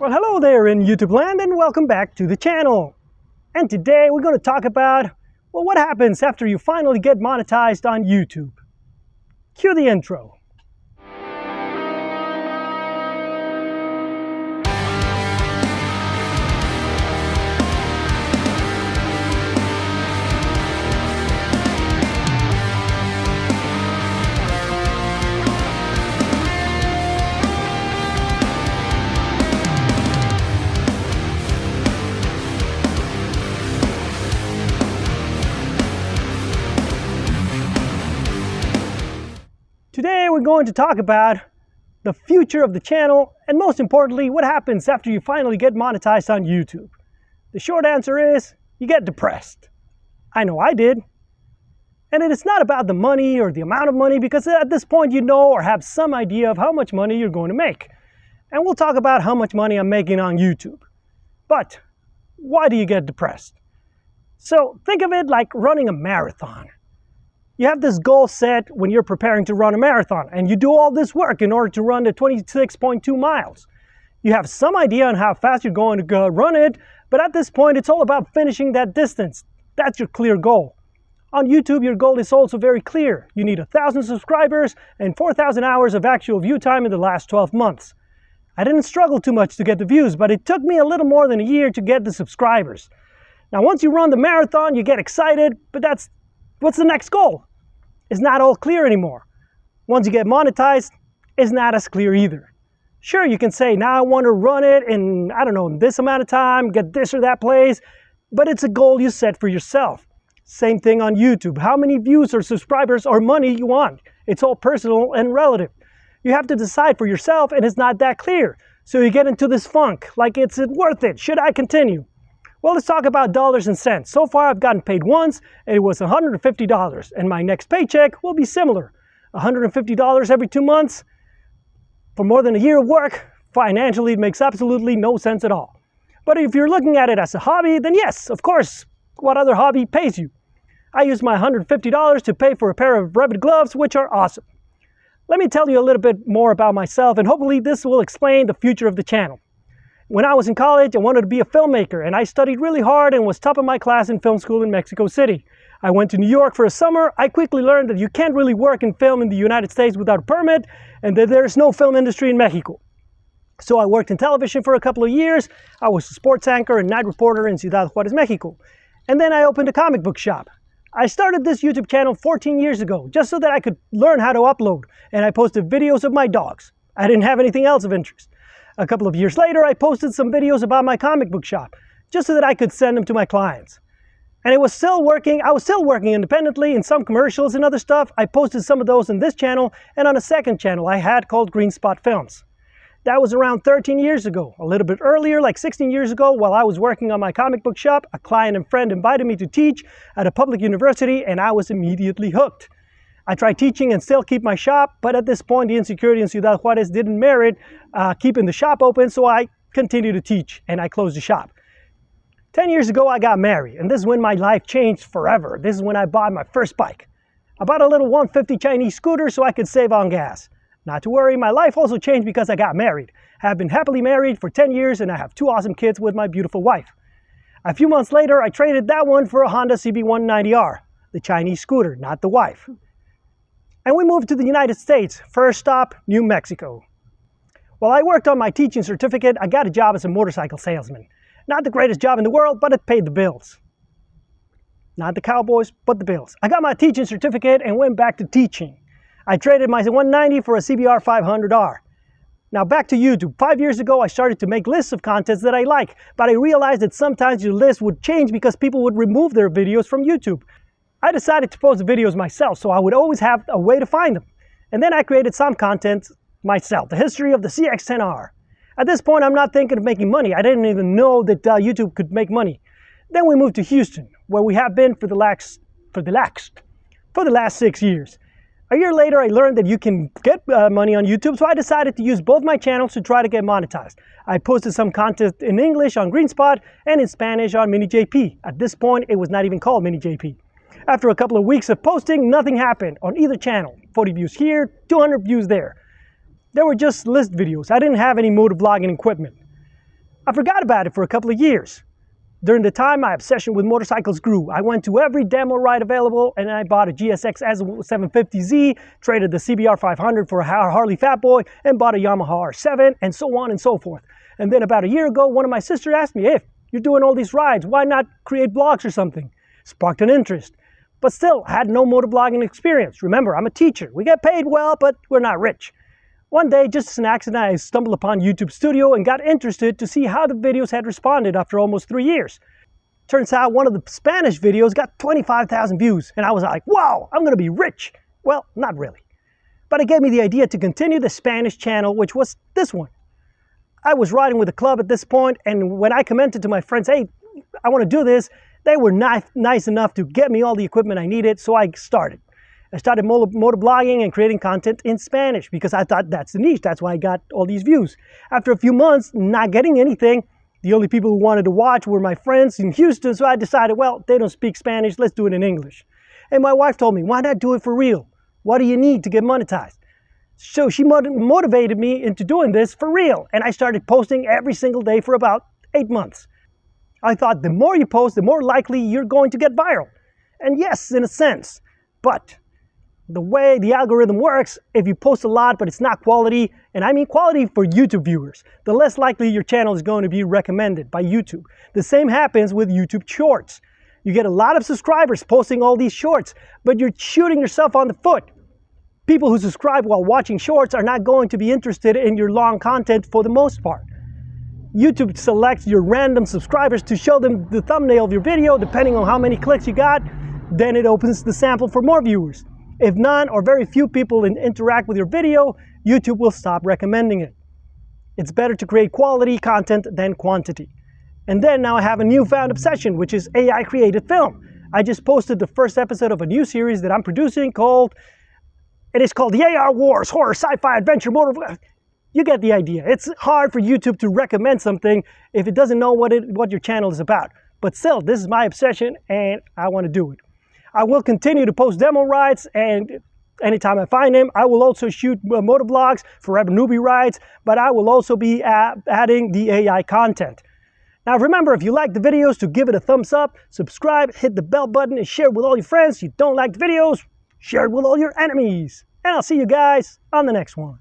Well, hello there in YouTube land and welcome back to the channel. And today we're going to talk about, well, what happens after you finally get monetized on YouTube. Cue the intro. Today we're going to talk about the future of the channel and most importantly, what happens after you finally get monetized on YouTube. The short answer is, you get depressed. I know I did. And it is not about the money or the amount of money because at this point you know or have some idea of how much money you're going to make. And we'll talk about how much money I'm making on YouTube. But why do you get depressed? So think of it like running a marathon. You have this goal set when you're preparing to run a marathon, and you do all this work in order to run the 26.2 miles. You have some idea on how fast you're going to go run it, but at this point, it's all about finishing that distance. That's your clear goal. On YouTube, your goal is also very clear. You need 1,000 subscribers and 4,000 hours of actual view time in the last 12 months. I didn't struggle too much to get the views, but it took me a little more than a year to get the subscribers. Now, once you run the marathon, you get excited, but what's the next goal? It's not all clear anymore. Once you get monetized, it's not as clear either. Sure, you can say, now I want to run it in, I don't know, this amount of time, get this or that place, but it's a goal you set for yourself. Same thing on YouTube. How many views or subscribers or money you want? It's all personal and relative. You have to decide for yourself and it's not that clear. So you get into this funk, like is it worth it? Should I continue? Well, let's talk about dollars and cents. So far, I've gotten paid once, and it was $150, and my next paycheck will be similar. $150 every 2 months. For more than a year of work, financially, it makes absolutely no sense at all. But if you're looking at it as a hobby, then yes, of course, what other hobby pays you? I use my $150 to pay for a pair of Revit gloves, which are awesome. Let me tell you a little bit more about myself, and hopefully this will explain the future of the channel. When I was in college, I wanted to be a filmmaker, and I studied really hard and was top of my class in film school in Mexico City. I went to New York for a summer. I quickly learned that you can't really work in film in the United States without a permit, and that there's no film industry in Mexico. So I worked in television for a couple of years. I was a sports anchor and night reporter in Ciudad Juarez, Mexico. And then I opened a comic book shop. I started this YouTube channel 14 years ago, just so that I could learn how to upload, and I posted videos of my dogs. I didn't have anything else of interest. A couple of years later, I posted some videos about my comic book shop, just so that I could send them to my clients. And it was still working. I was still working independently in some commercials and other stuff. I posted some of those in this channel and on a second channel I had called Green Spot Films. That was around 13 years ago. A little bit earlier, like 16 years ago, while I was working on my comic book shop, a client and friend invited me to teach at a public university, and I was immediately hooked. I tried teaching and still keep my shop, but at this point the insecurity in Ciudad Juarez didn't merit keeping the shop open, so I continued to teach and I closed the shop. 10 years ago I got married, and this is when my life changed forever. This is when I bought my first bike. I bought a little 150 Chinese scooter so I could save on gas. Not to worry, my life also changed because I got married. I have been happily married for 10 years and I have 2 awesome kids with my beautiful wife. A few months later I traded that one for a Honda CB190R, the Chinese scooter, not the wife. And we moved to the United States. First stop, New Mexico. While I worked on my teaching certificate, I got a job as a motorcycle salesman. Not the greatest job in the world, but it paid the bills. Not the cowboys, but the bills. I got my teaching certificate and went back to teaching. I traded my 190 for a CBR 500R. Now back to YouTube. 5 years ago, I started to make lists of contents that I like, but I realized that sometimes your list would change because people would remove their videos from YouTube. I decided to post the videos myself, so I would always have a way to find them. And then I created some content myself, the history of the CX-10R. At this point, I'm not thinking of making money. I didn't even know that YouTube could make money. Then we moved to Houston, where we have been for the last 6 years. A year later, I learned that you can get money on YouTube, so I decided to use both my channels to try to get monetized. I posted some content in English on GreenSpot and in Spanish on MiniJP. At this point, it was not even called MiniJP. After a couple of weeks of posting, nothing happened on either channel. 40 views here, 200 views there. They were just list videos. I didn't have any motovlogging equipment. I forgot about it for a couple of years. During the time, my obsession with motorcycles grew. I went to every demo ride available, and I bought a GSX S750Z, traded the CBR 500 for a Harley Fat Boy, and bought a Yamaha R7, and so on and so forth. And then about a year ago, one of my sisters asked me, hey, you're doing all these rides, why not create blogs or something? Sparked an interest. But still, I had no motovlogging experience. Remember, I'm a teacher. We get paid well, but we're not rich. One day, just as an accident, I stumbled upon YouTube Studio and got interested to see how the videos had responded after almost 3 years. Turns out one of the Spanish videos got 25,000 views, and I was like, wow, I'm gonna be rich. Well, not really. But it gave me the idea to continue the Spanish channel, which was this one. I was riding with a club at this point, and when I commented to my friends, hey, I wanna do this, they were nice enough to get me all the equipment I needed, so I started. I started motovlogging and creating content in Spanish because I thought that's the niche. That's why I got all these views. After a few months not getting anything, the only people who wanted to watch were my friends in Houston, so I decided, well, they don't speak Spanish, let's do it in English. And my wife told me, why not do it for real? What do you need to get monetized? So she motivated me into doing this for real, and I started posting every single day for about 8 months. I thought the more you post, the more likely you're going to get viral. And yes, in a sense, but the way the algorithm works, if you post a lot but it's not quality, and I mean quality for YouTube viewers, the less likely your channel is going to be recommended by YouTube. The same happens with YouTube Shorts. You get a lot of subscribers posting all these shorts, but you're shooting yourself on the foot. People who subscribe while watching shorts are not going to be interested in your long content for the most part. YouTube selects your random subscribers to show them the thumbnail of your video, depending on how many clicks you got, then it opens the sample for more viewers. If none or very few people interact with your video, YouTube will stop recommending it. It's better to create quality content than quantity. And then now I have a newfound obsession, which is AI created film. I just posted the first episode of a new series that I'm producing called the AR Wars, Horror, Sci-Fi, Adventure, Motor. You get the idea. It's hard for YouTube to recommend something if it doesn't know what your channel is about. But still, this is my obsession and I want to do it. I will continue to post demo rides, and anytime I find them, I will also shoot motovlogs, forever newbie rides, but I will also be adding the AI content. Now remember, if you like the videos, to give it a thumbs up, subscribe, hit the bell button, and share it with all your friends. If you don't like the videos, share it with all your enemies. And I'll see you guys on the next one.